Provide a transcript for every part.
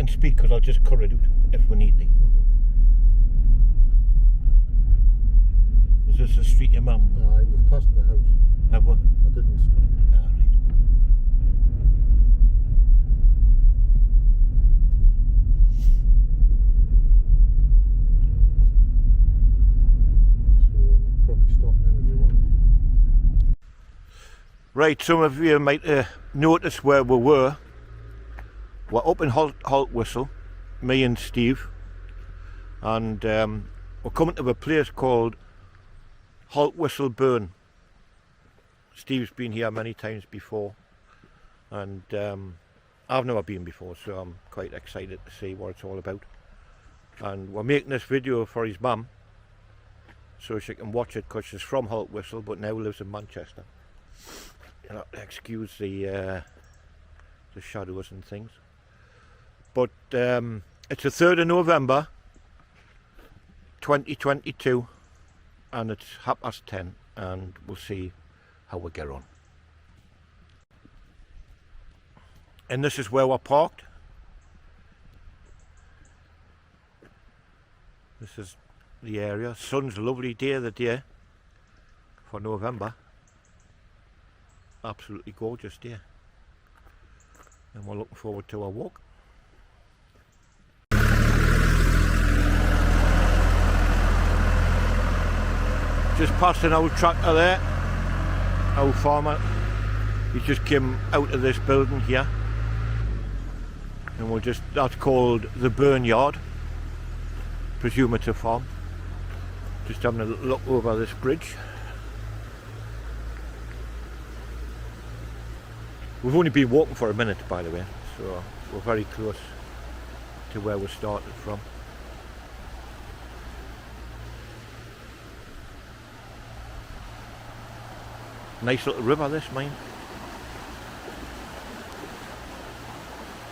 can speak because I'll just cut it out if we need to. Is this the street your mum? No, we've passed the house. Have we? I didn't stop. Ah, right. So probably stop now if you want. Right, some of you might notice where we were. We're up in Haltwhistle, me and Steve, and we're coming to a place called Haltwhistle Burn. Steve's been here many times before, and I've never been before, so I'm quite excited to see what it's all about. And we're making this video for his mum, so she can watch it, because she's from Haltwhistle but now lives in Manchester. You know, excuse the shadows and things. But it's the 3rd of November 2022 and it's 10:30 and we'll see how we get on. And this is where we're parked. This is the area. Sun's a lovely day the day for November. Absolutely gorgeous day. And we're looking forward to our walk. Just past an old tractor there, old farmer. He just came out of this building here, and that's called the Burn Yard, presume it's a farm. Just having a look over this bridge. We've only been walking for a minute, by the way, so we're very close to where we started from. Nice little river, this, mine.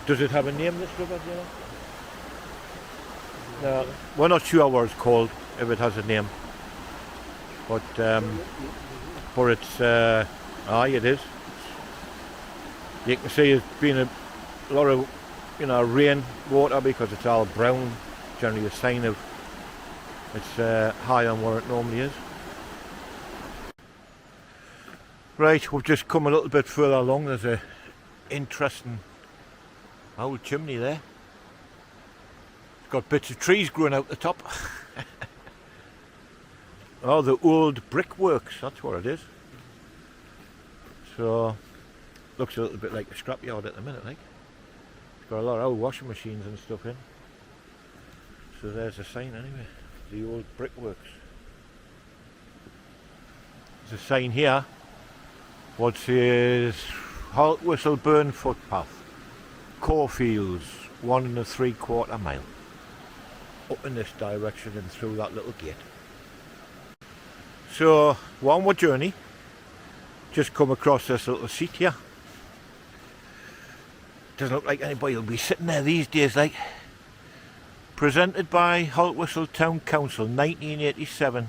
Does it have a name, this river, do you know? No, we're not sure what it's called, if it has a name. But it's, aye, it is. You can see it's been a lot of, rain water, because it's all brown, generally a sign of it's higher than where it normally is. Right, we've just come a little bit further along. There's a interesting old chimney there. It's got bits of trees growing out the top. Oh, the old brickworks, that's what it is. So, looks a little bit like a scrapyard at the minute, like. It's got a lot of old washing machines and stuff in. So there's a sign anyway, the old brickworks. There's a sign here. What says Haltwhistle Burn footpath, Corfields, 1 3/4 mile. Up in this direction and through that little gate. So, we're on our journey. Just come across this little seat here. Doesn't look like anybody will be sitting there these days, like. Presented by Haltwhistle Town Council, 1987,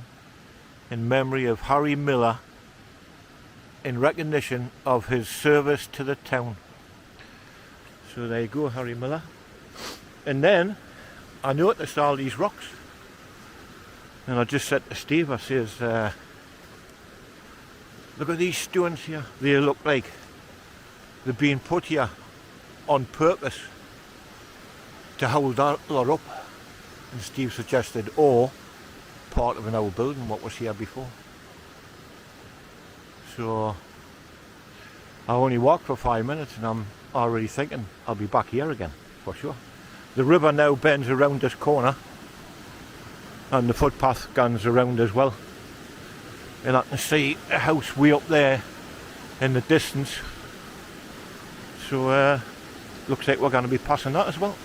in memory of Harry Miller, in recognition of his service to the town. So there you go, Harry Miller. And then I noticed all these rocks, and I just said to Steve, I says, look at these stones here. They look like they've been put here on purpose to hold that lot up. And Steve suggested, or part of an old building what was here before. So I only walked for 5 minutes and I'm already thinking I'll be back here again for sure. The river now bends around this corner and the footpath goes around as well, and I can see a house way up there in the distance, so looks like we're going to be passing that as well.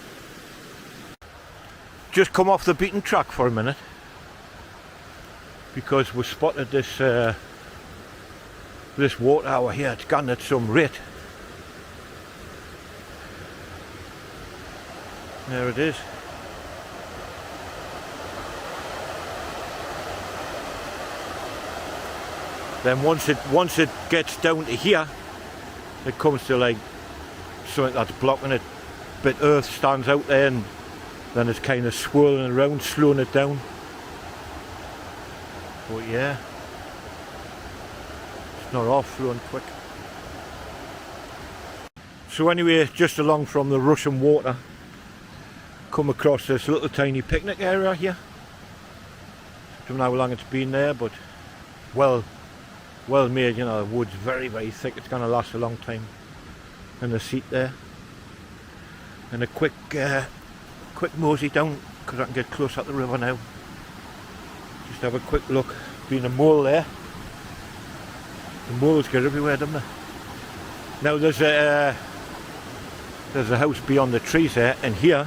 Just come off the beaten track for a minute because we spotted this this water tower here. It's gone at some rate. There it is. Then once it gets down to here, it comes to like something that's blocking it bit of earth stands out there, and then it's kind of swirling around, slowing it down. But yeah, it's not off flowing quick. So anyway, just along from the rushing water, come across this little tiny picnic area here. Don't know how long it's been there, but well made, you know. The wood's very thick, it's going to last a long time. And the seat there, and a quick mosey down, because I can get close up the river now. Just have a quick look. Been a mole there. The moles get everywhere, don't they? Now there's a house beyond the trees there, and here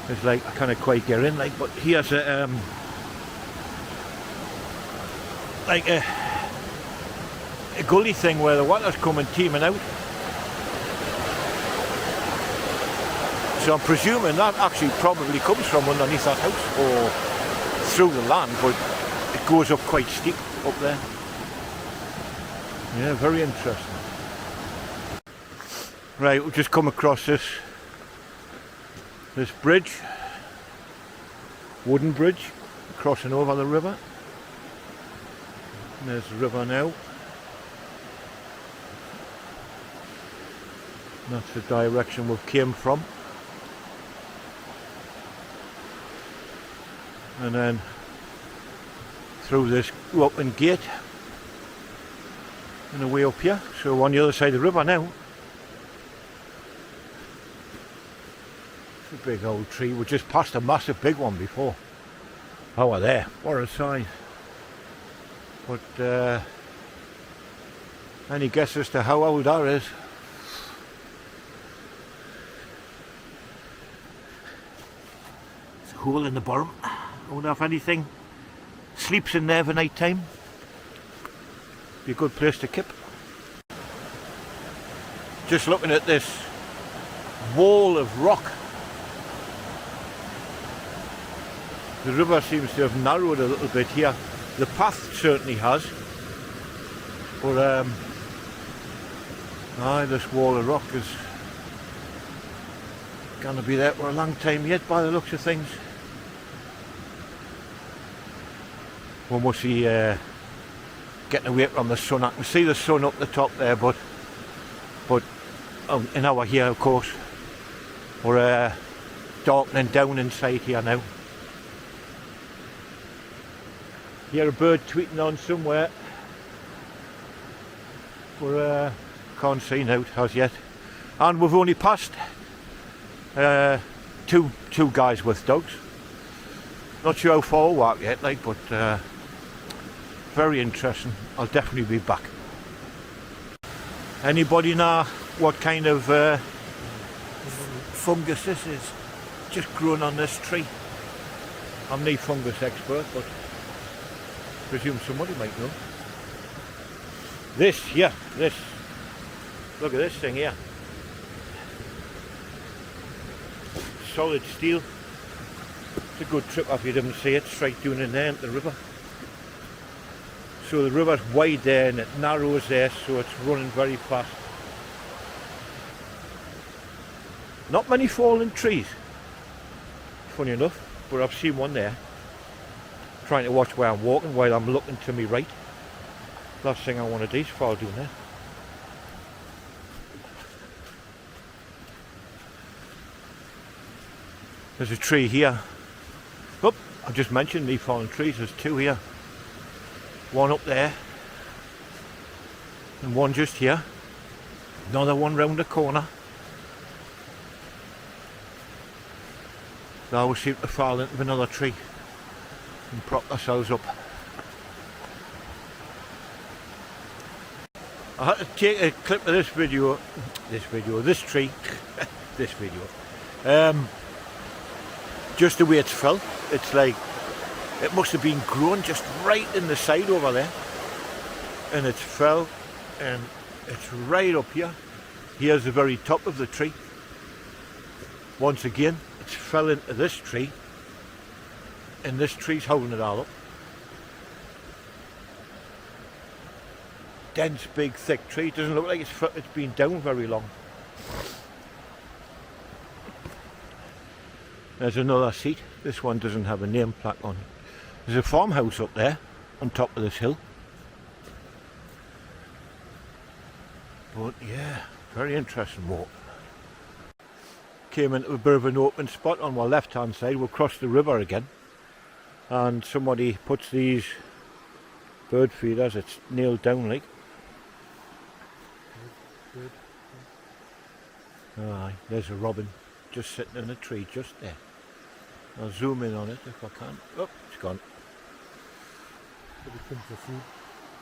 it's like I can't quite get in, like, but here's a like a gully thing where the water's coming teeming out. So I'm presuming that actually probably comes from underneath that house or through the land, but it goes up quite steep up there. Yeah, very interesting. Right, we've just come across this bridge, wooden bridge, crossing over the river. And there's the river now. And that's the direction we've came from. And then through this open gate and away up here. So we're on the other side of the river now. It's a big old tree. We just passed a massive big one before. Oh, we're there. What a size. But any guess as to how old that is? It's a hole in the bottom. I wonder if anything sleeps in there for night time. Be a good place to keep. Just looking at this wall of rock. The river seems to have narrowed a little bit here. The path certainly has. But this wall of rock is gonna be there for a long time yet by the looks of things. We must be getting away from the sun. I can see the sun up the top there, but in our here, of course, we're darkening down inside here now. Hear a bird tweeting on somewhere, but can't see now as yet. And we've only passed two guys with dogs. Not sure how far we'll walk yet, like, but very interesting. I'll definitely be back. Anybody know what kind of fungus this is? Just growing on this tree. I'm no fungus expert, but I presume somebody might know. This here, look at this thing here. Solid steel. It's a good trip if you didn't see it, straight down in there into the river. So the river's wide there and it narrows there, so it's running very fast. Not many fallen trees, funny enough, but I've seen one there. Trying to watch where I'm walking while I'm looking to my right. Last thing I want to do is fall down there. There's a tree here. Oh, I just mentioned the fallen trees. There's two here. One up there. And one just here. Another one round the corner. They always seem to fall into another tree and prop themselves up. I had to take a clip of this tree, this video, just the way it's fell. It's like, it must have been grown just right in the side over there, and it's fell, and it's right up here. Here's the very top of the tree. Once again, it's fell into this tree, and this tree's holding it all up. Dense, big, thick tree. It doesn't look like it's been down very long. There's another seat. This one doesn't have a name plaque on. There's a farmhouse up there on top of this hill. But yeah, very interesting walk. Came into a bit of an open spot on my left hand side. We'll cross the river again. And somebody puts these bird feeders, it's nailed down like. Aye, there's a robin just sitting in a tree just there. I'll zoom in on it if I can. Oh, it's gone.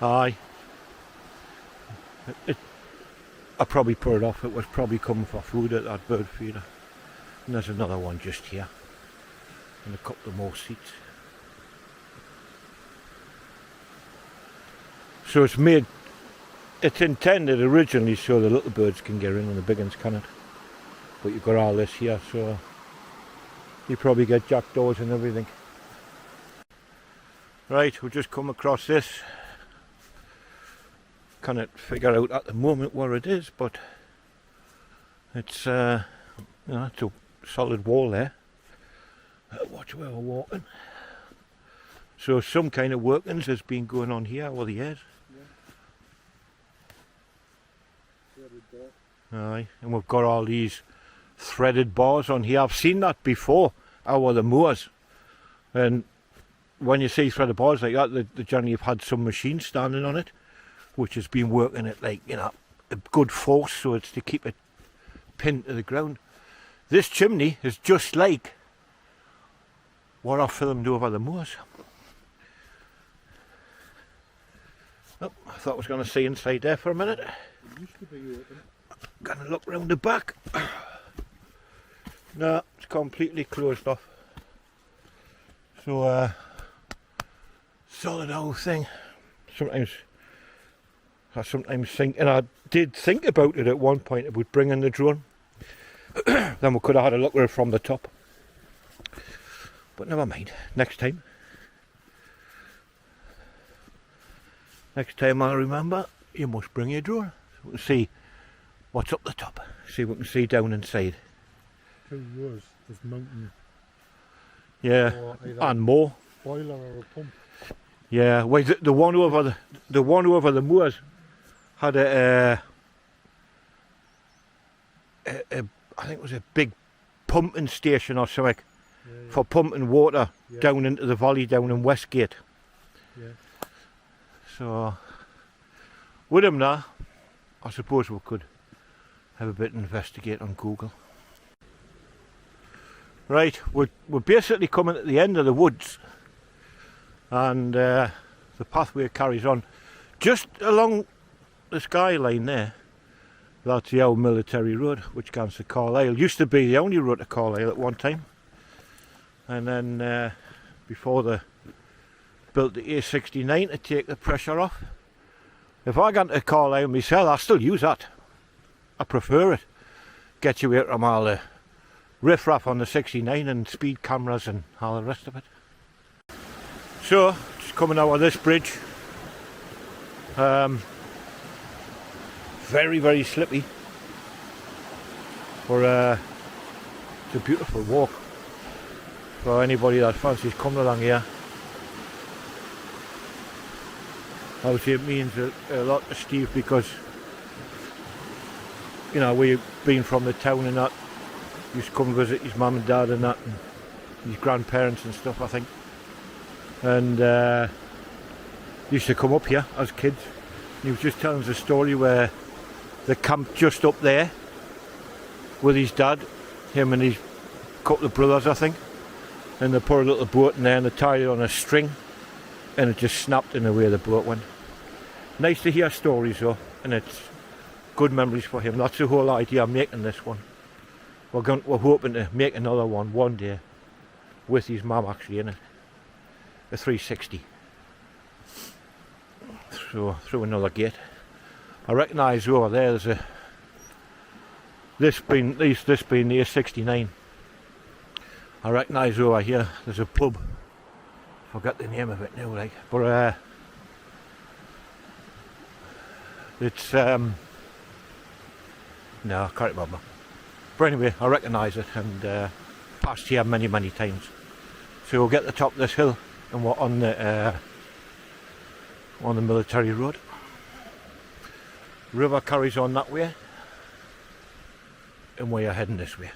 Aye. I probably put it off. It was probably coming for food at that bird feeder. And there's another one just here. And a couple more seats. So it's intended originally so the little birds can get in and the big ones cannot. But you've got all this here, so you probably get jackdaws and everything. Right, we've just come across this. Cannot figure out at the moment where it is, but it's it's a solid wall there. Watch where we're walking. So some kind of workings has been going on here over the years. Aye, and we've got all these threaded bars on here. I've seen that before over the moors, and when you see threaded bars like that, they generally have had some machine standing on it, which has been working at like, you know, a good force, so it's to keep it pinned to the ground. This chimney is just like what I filmed over the moors. Oh, I thought I was going to see inside there for a minute. It used to be open. Gonna look round the back. No, it's completely closed off. So solid old thing. I sometimes think, and I did think about it at one point about bringing the drone. Then we could have had a look at it from the top. But never mind, next time. Next time I remember, you must bring your drone. So we can see what's up the top. See what we can see down inside. 2 years, this mountain. Yeah, and more. Boiler or a pump. Yeah, well, the one over the moors had I think it was a big pumping station or something for pumping water down into the valley down in Westgate. Yeah. So with him now, I suppose we could have a bit of investigate on Google. Right, we're basically coming at the end of the woods, and the pathway carries on just along the skyline there. That's the old military road which comes to Carlisle. Used to be the only road to Carlisle at one time, and then before they built the A69 to take the pressure off. If I got to Carlisle myself, I still use that. I prefer it. Gets you away from all the riff-raff on the 69 and speed cameras and all the rest of it. So, just coming over this bridge. Very, very slippy. But it's a beautiful walk for anybody that fancies coming along here. Obviously it means a lot to Steve because, you know, we've been from the town and that. Used to come visit his mum and dad and that, and his grandparents and stuff, I think. And used to come up here as kids. And he was just telling us a story where they camped just up there with his dad, him and his couple of brothers, I think. And they put a little boat in there and they tied it on a string, and it just snapped in the way the boat went. Nice to hear stories though, and it's good memories for him. That's the whole idea of making this one. We're hoping to make another one day with his mum actually in it. A 360. Through another gate. I recognise over there there's a this being the A69. I recognise over here there's a pub. Forgot the name of it now, like, but it's no, I can't remember. But anyway, I recognise it, and past here many times. So we'll get to the top of this hill and we're on the military road. River carries on that way and we are heading this way.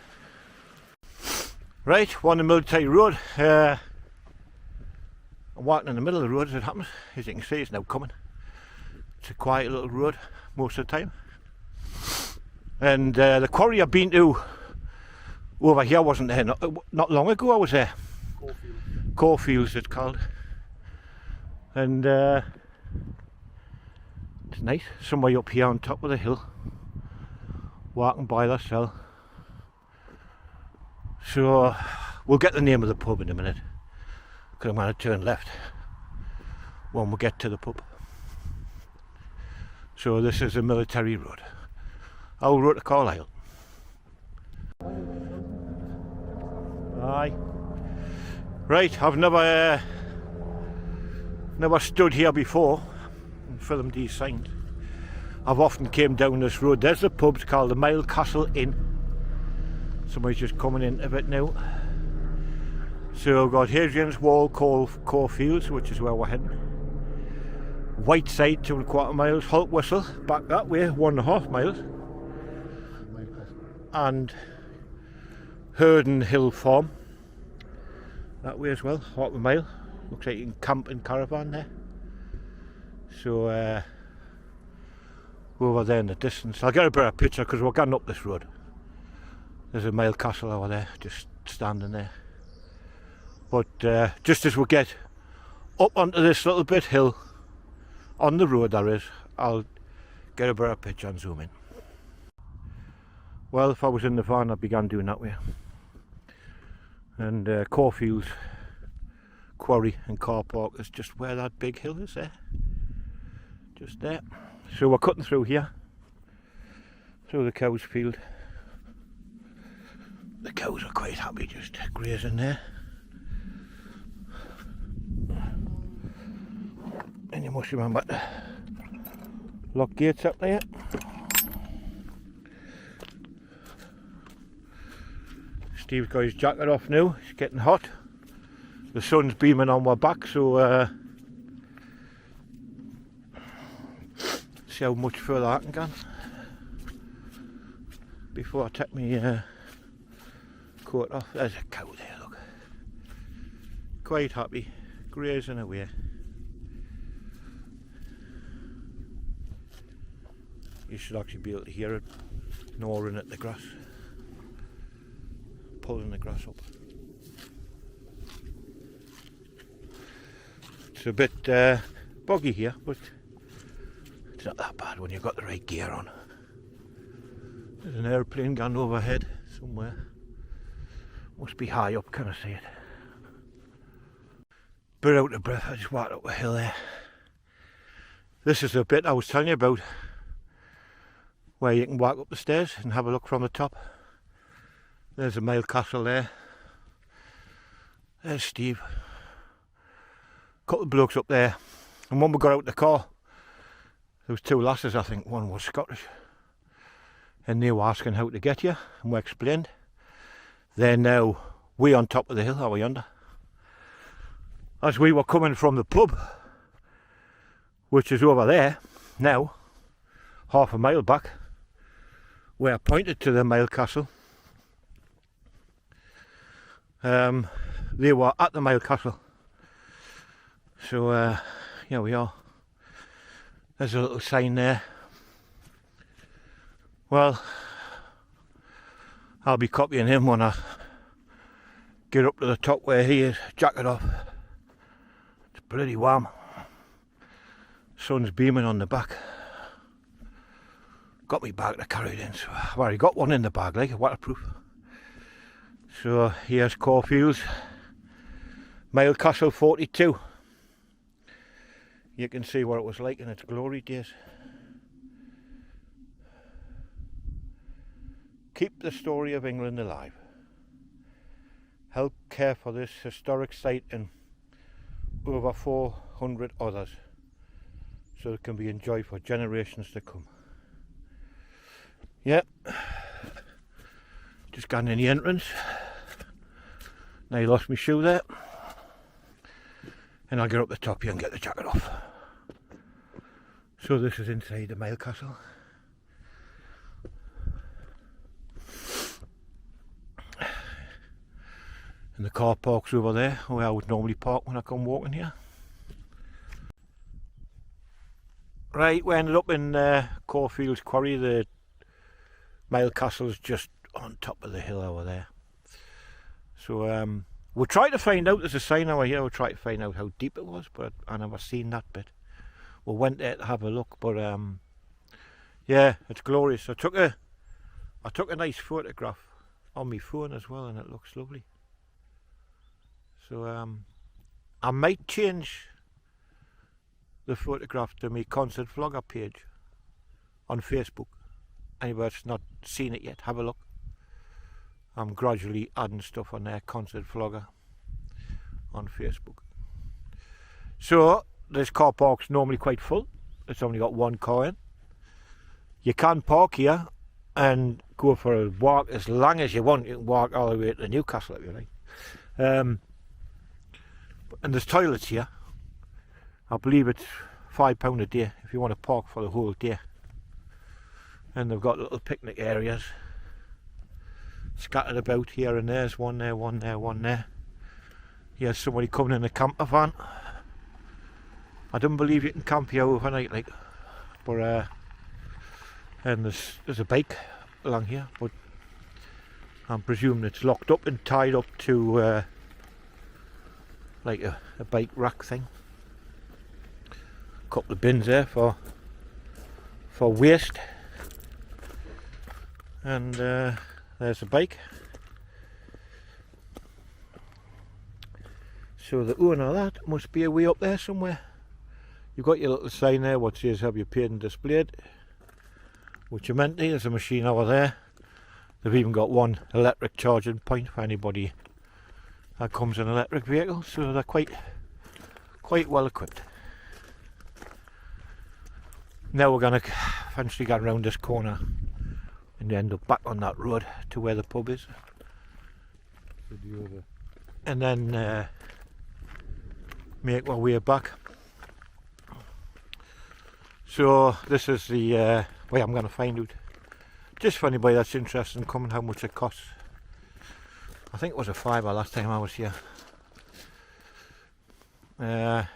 Right, we're on the military road. I'm walking in the middle of the road as it happens. As you can see, it's now coming. It's a quiet little road most of the time. And the quarry I've been to over here wasn't there not long ago. I was there. Caulfields it's called. And it's nice, somewhere up here on top of the hill, walking by that cell. So we'll get the name of the pub in a minute, because I'm going to turn left when we get to the pub. So this is a military road. Our road to Carlisle. Aye. Right, I've never stood here before and filmed these signs. I've often came down this road. There's the pub, it's called the Mile Castle Inn. Somebody's just coming in a bit now. So we've got Hadrian's Wall, Caulfields, which is where we're heading. Whiteside, 2¼ miles. Haltwhistle, back that way, 1½ miles. And Hurden Hill Farm, that way as well, 1/2 mile. Looks like you can camp in caravan there. So we're over there in the distance. I'll get a better picture because we're going up this road. There's a Mile Castle over there, just standing there. But just as we get up onto this little bit hill, on the road there is, I'll get a better picture and zoom in. Well, if I was in the van, I'd began doing that way. And Caulfields Quarry and car park is just where that big hill is there. Just there. So we're cutting through here, through the cow's field. The cows are quite happy just grazing there. And you must remember to lock gates up there. Steve's got his jacket off now, it's getting hot. The sun's beaming on my back, so see how much further I can go before I take my coat off. There's a cow there, look. Quite happy, grazing away. You should actually be able to hear it gnawing at the grass, pulling the grass up. It's a bit boggy here, but it's not that bad when you've got the right gear on. There's an airplane going overhead somewhere. Must be high up, can I see it? Bit out of breath, I just walked up a hill there. This is the bit I was telling you about, where you can walk up the stairs and have a look from the top. There's a Mile Castle there. There's Steve. Couple of blokes up there. And when we got out the car, there was 2 lasses, I think. One was Scottish. And they were asking how to get here, and we explained. They're now way on top of the hill over yonder. As we were coming from the pub, which is over there, now, 1/2 mile back, we are pointed to the Mile Castle. They were at the Mile Castle. So here we are. There's a little sign there. Well, I'll be copying him when I get up to the top where he is. Jacket off. It's pretty warm. Sun's beaming on the back. Got me bag to carry it in, so I've already got one in the bag, like waterproof. So here's Caulfields, Mile Castle 42. You can see what it was like in its glory days. Keep the story of England alive. Help care for this historic site and over 400 others, so it can be enjoyed for generations to come. Yep, just gone in the entrance. Now I lost my shoe there. And I'll get up the top here and get the jacket off. So this is inside the Mail Castle. And the car park's over there, where I would normally park when I come walking here. Right, we ended up in Caulfield's Quarry. The Mail Castle's just on top of the hill over there. So we'll try to find out, there's a sign over here, we'll try to find out how deep it was, but I never seen that bit. We went there to have a look, but yeah, it's glorious. I took a nice photograph on my phone as well, and it looks lovely. So I might change the photograph to my concert vlogger page on Facebook. Anybody that's not seen it yet, have a look. I'm gradually adding stuff on there, concert vlogger on Facebook. So this car park's normally quite full. It's only got one car in. You can park here and go for a walk as long as you want. You can walk all the way to Newcastle if you like. And there's toilets here. I believe it's £5 a day if you want to park for the whole day. And they've got little picnic areas scattered about here and there. There's one there, one there, one there. Here's somebody coming in a camper van. I don't believe you can camp here overnight, like, but and there's a bike along here, but I'm presuming it's locked up and tied up to like a bike rack thing. Couple of bins there for waste, and there's a bike. So the owner of that must be away up there somewhere. You've got your little sign there what says have you paid and displayed, which you meant to. There's a machine over there. They've even got one electric charging point for anybody that comes in an electric vehicle, so they're quite well equipped. Now we're going to eventually get around this corner and end up back on that road to where the pub is, and then make our way back. So this is the way I'm going to find out, just for anybody that's interested in coming, how much it costs. I think it was a £5 last time I was here. Tenner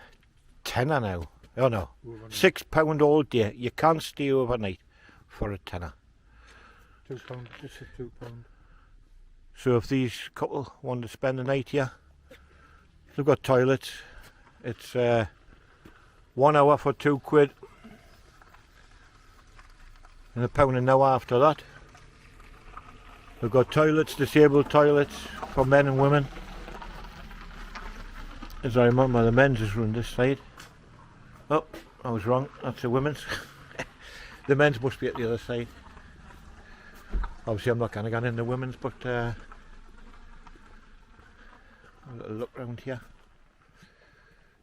now. Oh no, £6 all day. You can't stay overnight for a tenner. £2, just a £2. So if these couple want to spend the night here, they've got toilets. It's 1 hour for £2, and £1 an hour after that. We've got toilets, disabled toilets for men and women. As I remember, the men's is on this side. Oh, I was wrong, that's the women's. The men's must be at the other side. Obviously I'm not going to get in the women's, but a little look around here.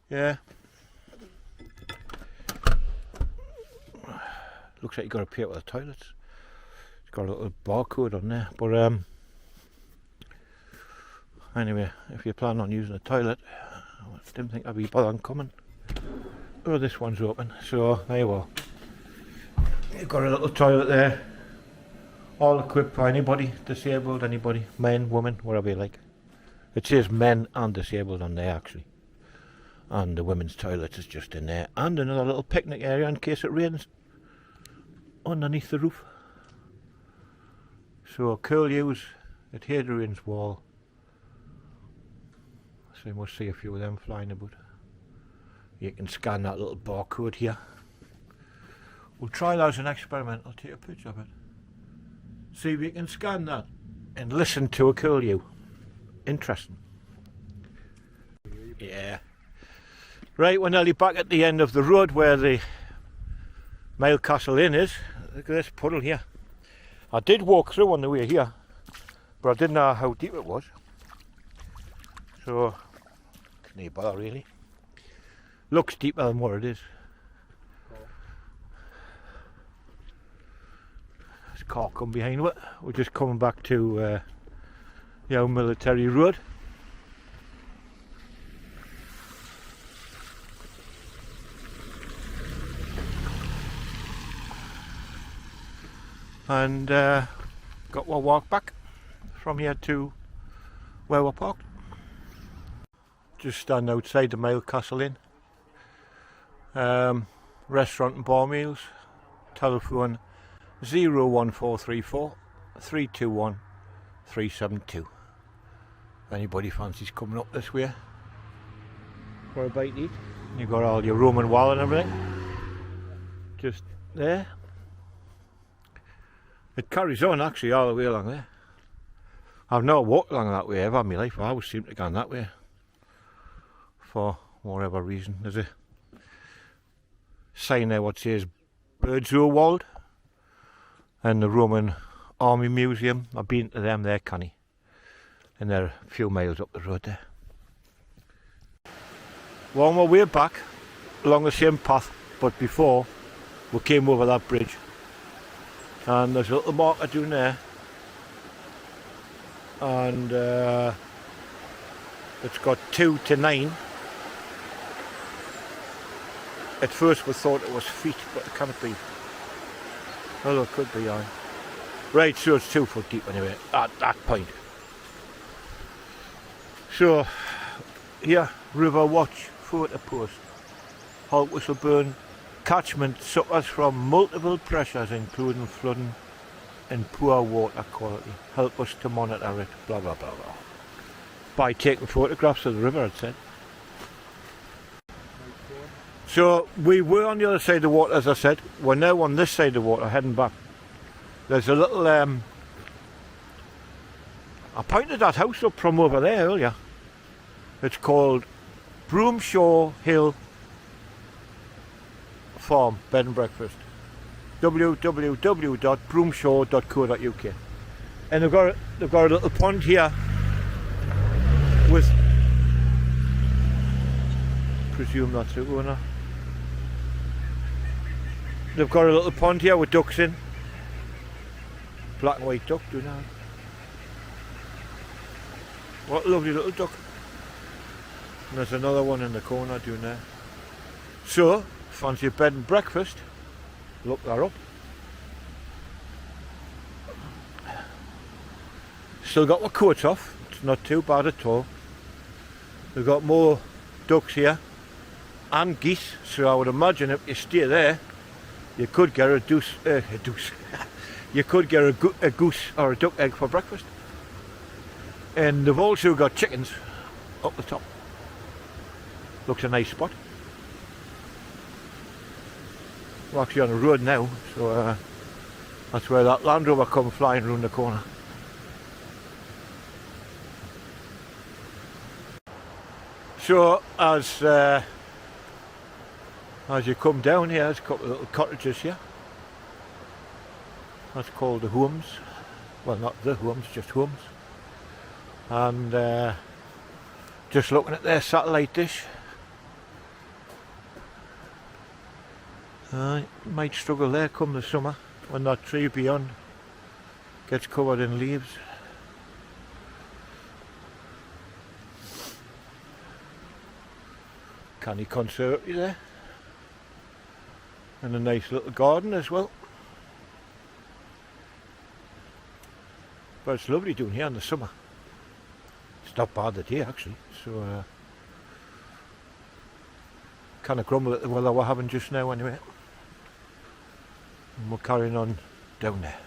Yeah. Looks like you've got to pay for the toilets. It's got a little barcode on there, but anyway, if you plan on using a toilet, I didn't think I'd be bothering coming. Oh, this one's open, so there you are. You've got a little toilet there, all equipped for anybody, disabled, anybody, men, women, whatever you like. It says men and disabled on there actually, and the women's toilet is just in there, and another little picnic area in case it rains underneath the roof. So curlews at Hadrian's Wall, so you must see a few of them flying about. You can scan that little barcode here. We'll try that as an experiment. I'll take a picture of it. See if you can scan that and listen to a curlew. Interesting. Yeah. Right, we're nearly back at the end of the road where the Mail Castle Inn is. Look at this puddle here. I did walk through on the way here, but I didn't know how deep it was. So, no bother really. Looks deeper than what it is. There's a car come behind it. We're just coming back to the old military road. and got one walk back from here to where we're parked. Just stand outside the Mail Castle Inn. Restaurant and bar meals. Telephone 01434 321 372. If anybody fancies coming up this way for a bite to eat. You've got all your Roman wall and everything. Just there. It carries on actually all the way along there. I've never walked along that way ever in my life. I always seem to go that way. For whatever reason. There's a sign there what says Birdsowald and the Roman Army Museum. I've been to them there, canny. And they're a few miles up the road there. We're on our way back along the same path, but before we came over that bridge. And there's a little marker down there. And it's got 2 to 9. At first we thought it was feet, but it can't be. Well, it could be, aye. Right, so it's 2 foot deep anyway, at that point. So, here, River Watch, photo post. Haltwhistle Burn catchment suffers from multiple pressures, including flooding and poor water quality. Help us to monitor it, blah, blah, blah, blah. By taking photographs of the river, it said. So we were on the other side of the water, as I said. We're now on this side of the water, heading back. There's a little, I pointed that house up from over there earlier. It's called Broomshaw Hill Farm, Bed and Breakfast. www.broomshaw.co.uk. And they've got a little pond here with, presume that's the owner. They've got a little pond here with ducks in. Black and white duck, do now. What a lovely little duck. And there's another one in the corner doing there. So, fancy a bed and breakfast, look that up. Still got my coat off, it's not too bad at all. We've got more ducks here and geese, so I would imagine if you stay there you could get you could get a goose or a duck egg for breakfast. And they've also got chickens up the top. Looks a nice spot. We're actually on the road now, so that's where that Land Rover come flying round the corner. So as you come down here, there's a couple of little cottages here. That's called the homes. Well, not the homes, just homes. And just looking at their satellite dish. Might struggle there come the summer when that tree beyond gets covered in leaves. Canny conservatory there. And a nice little garden as well. But it's lovely down here in the summer. It's not bad the day actually, so kind of grumble at the weather we're having just now anyway. And we're carrying on down there.